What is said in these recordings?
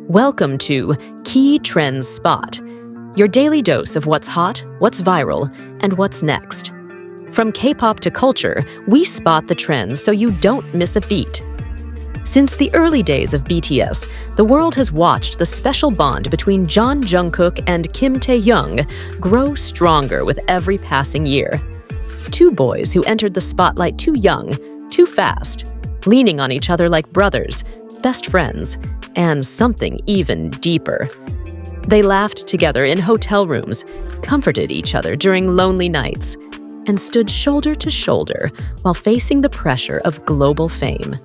Welcome to Key Trends Spot, your daily dose of what's hot, what's viral, and what's next. From K-pop to culture, we spot the trends so you don't miss a beat. Since the early days of BTS, the world has watched the special bond between Jungkook and Kim Taehyung grow stronger with every passing year. Two boys who entered the spotlight too young, too fast, leaning on each other like brothers, best friends, and something even deeper. They laughed together in hotel rooms, comforted each other during lonely nights, and stood shoulder to shoulder while facing the pressure of global fame.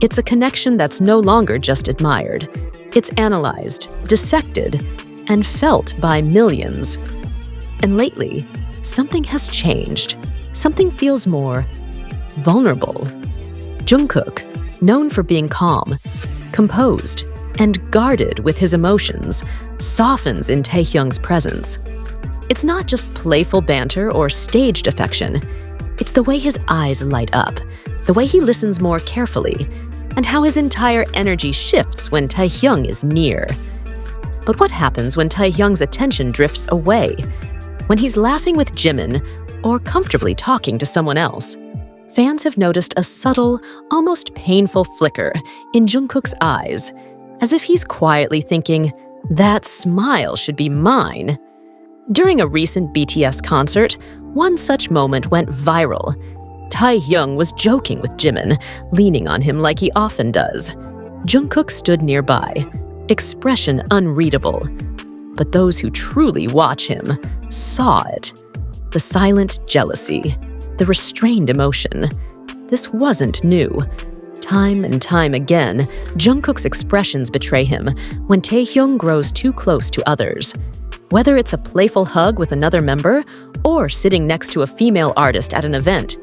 It's a connection that's no longer just admired. It's analyzed, dissected, and felt by millions. And lately, something has changed. Something feels more vulnerable. Jungkook, known for being calm, composed, and guarded with his emotions, softens in Taehyung's presence. It's not just playful banter or staged affection. It's the way his eyes light up, the way he listens more carefully, and how his entire energy shifts when Taehyung is near. But what happens when Taehyung's attention drifts away? When he's laughing with Jimin or comfortably talking to someone else? Fans have noticed a subtle, almost painful flicker in Jungkook's eyes, as if he's quietly thinking, "That smile should be mine." During a recent BTS concert, one such moment went viral. Taehyung was joking with Jimin, leaning on him like he often does. Jungkook stood nearby, expression unreadable. But those who truly watch him saw it. The silent jealousy, the restrained emotion. This wasn't new. Time and time again, Jungkook's expressions betray him when Taehyung grows too close to others. Whether it's a playful hug with another member or sitting next to a female artist at an event,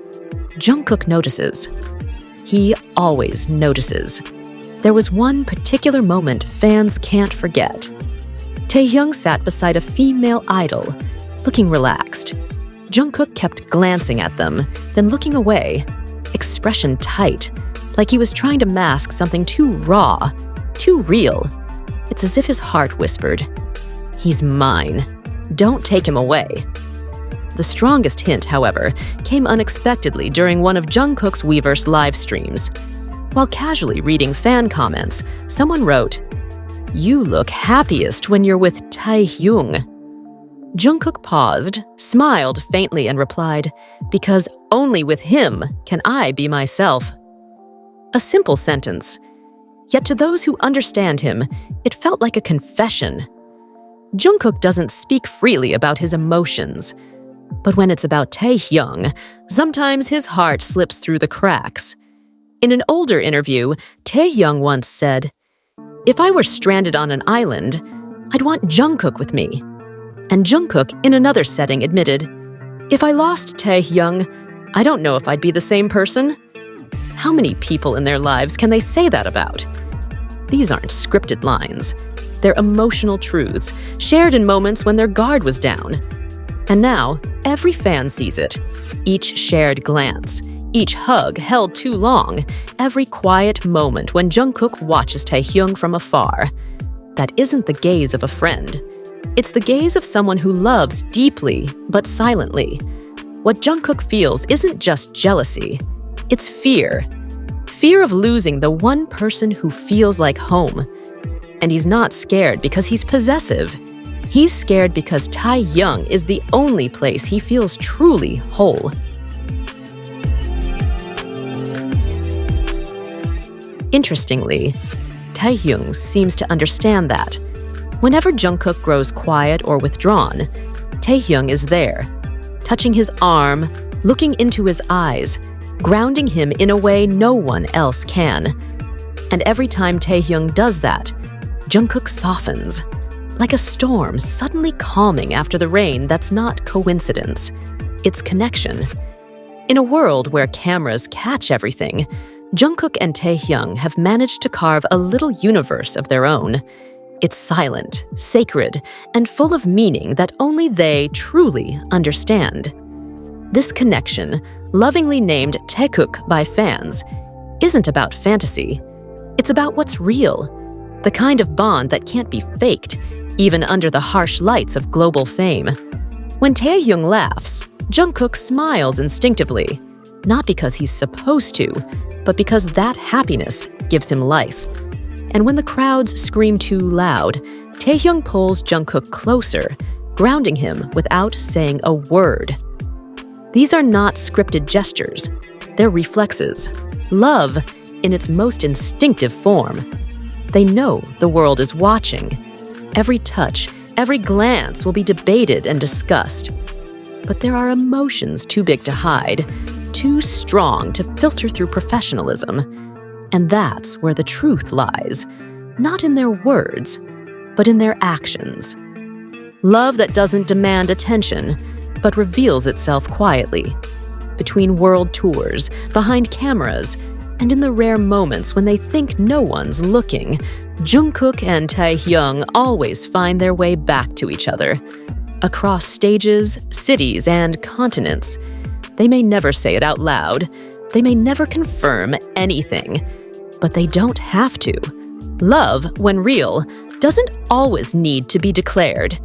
Jungkook notices. He always notices. There was one particular moment fans can't forget. Taehyung sat beside a female idol, looking relaxed. Jungkook kept glancing at them, then looking away, expression tight, like he was trying to mask something too raw, too real. It's as if his heart whispered, "He's mine. Don't take him away." The strongest hint, however, came unexpectedly during one of Jungkook's Weverse live streams. While casually reading fan comments, someone wrote, "You look happiest when you're with Taehyung." Jungkook paused, smiled faintly, and replied, "Because only with him can I be myself." A simple sentence. Yet to those who understand him, it felt like a confession. Jungkook doesn't speak freely about his emotions. But when it's about Taehyung, sometimes his heart slips through the cracks. In an older interview, Taehyung once said, "If I were stranded on an island, I'd want Jungkook with me." And Jungkook, in another setting, admitted, "If I lost Taehyung, I don't know if I'd be the same person." How many people in their lives can they say that about? These aren't scripted lines. They're emotional truths, shared in moments when their guard was down. And now, every fan sees it. Each shared glance, each hug held too long, every quiet moment when Jungkook watches Taehyung from afar. That isn't the gaze of a friend. It's the gaze of someone who loves deeply, but silently. What Jungkook feels isn't just jealousy. It's fear. Fear of losing the one person who feels like home. And he's not scared because he's possessive. He's scared because Taehyung is the only place he feels truly whole. Interestingly, Taehyung seems to understand that. Whenever Jungkook grows quiet or withdrawn, Taehyung is there, touching his arm, looking into his eyes, grounding him in a way no one else can. And every time Taehyung does that, Jungkook softens. Like a storm suddenly calming after the rain. That's not coincidence. It's connection. In a world where cameras catch everything, Jungkook and Taehyung have managed to carve a little universe of their own. It's silent, sacred, and full of meaning that only they truly understand. This connection, lovingly named Taekook by fans, isn't about fantasy. It's about what's real, the kind of bond that can't be faked, even under the harsh lights of global fame. When Taehyung laughs, Jungkook smiles instinctively, not because he's supposed to, but because that happiness gives him life. And when the crowds scream too loud, Taehyung pulls Jungkook closer, grounding him without saying a word. These are not scripted gestures, they're reflexes. Love in its most instinctive form. They know the world is watching. Every touch, every glance will be debated and discussed. But there are emotions too big to hide, too strong to filter through professionalism. And that's where the truth lies, not in their words, but in their actions. Love that doesn't demand attention, but reveals itself quietly. Between world tours, behind cameras, and in the rare moments when they think no one's looking, Jungkook and Taehyung always find their way back to each other. Across stages, cities, and continents. They may never say it out loud. They may never confirm anything. But they don't have to. Love, when real, doesn't always need to be declared.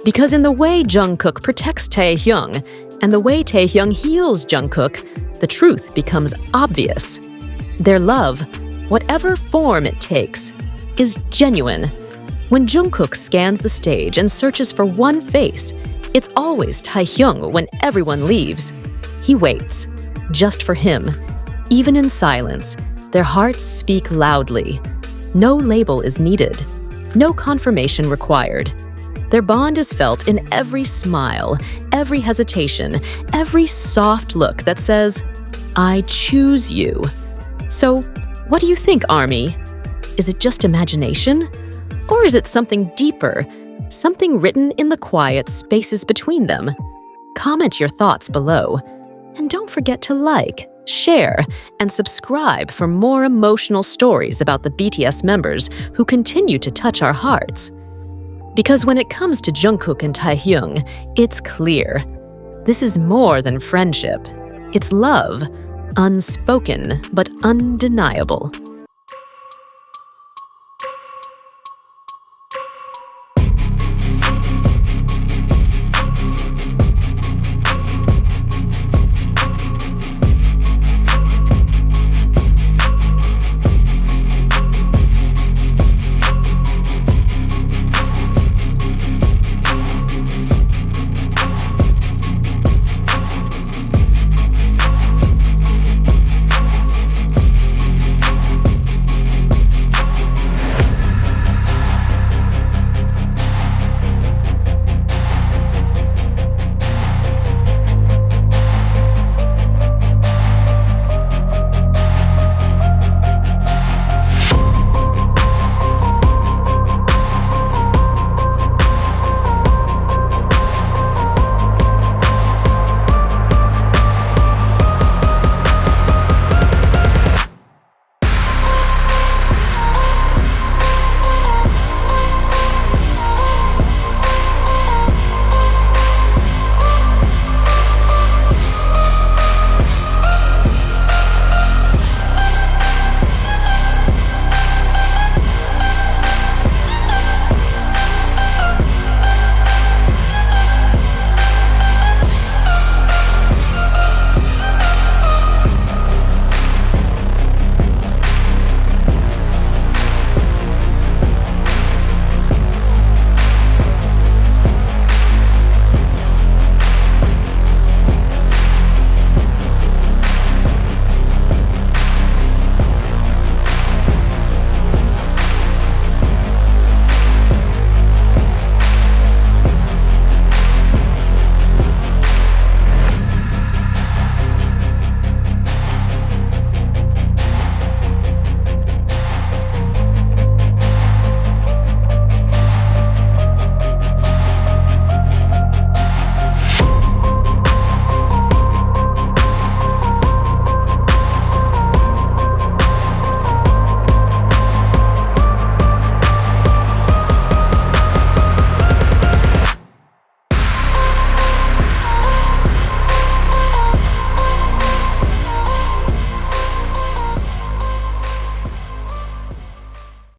Because in the way Jungkook protects Taehyung, and the way Taehyung heals Jungkook, the truth becomes obvious. Their love, whatever form it takes, is genuine. When Jungkook scans the stage and searches for one face, it's always Taehyung when everyone leaves. He waits, just for him. Even in silence, their hearts speak loudly. No label is needed, no confirmation required. Their bond is felt in every smile, every hesitation, every soft look that says, "I choose you." So, what do you think, ARMY? Is it just imagination? Or is it something deeper, something written in the quiet spaces between them? Comment your thoughts below. And don't forget to like, share, and subscribe for more emotional stories about the BTS members who continue to touch our hearts. Because when it comes to Jungkook and Taehyung, it's clear. This is more than friendship. It's love, unspoken but undeniable.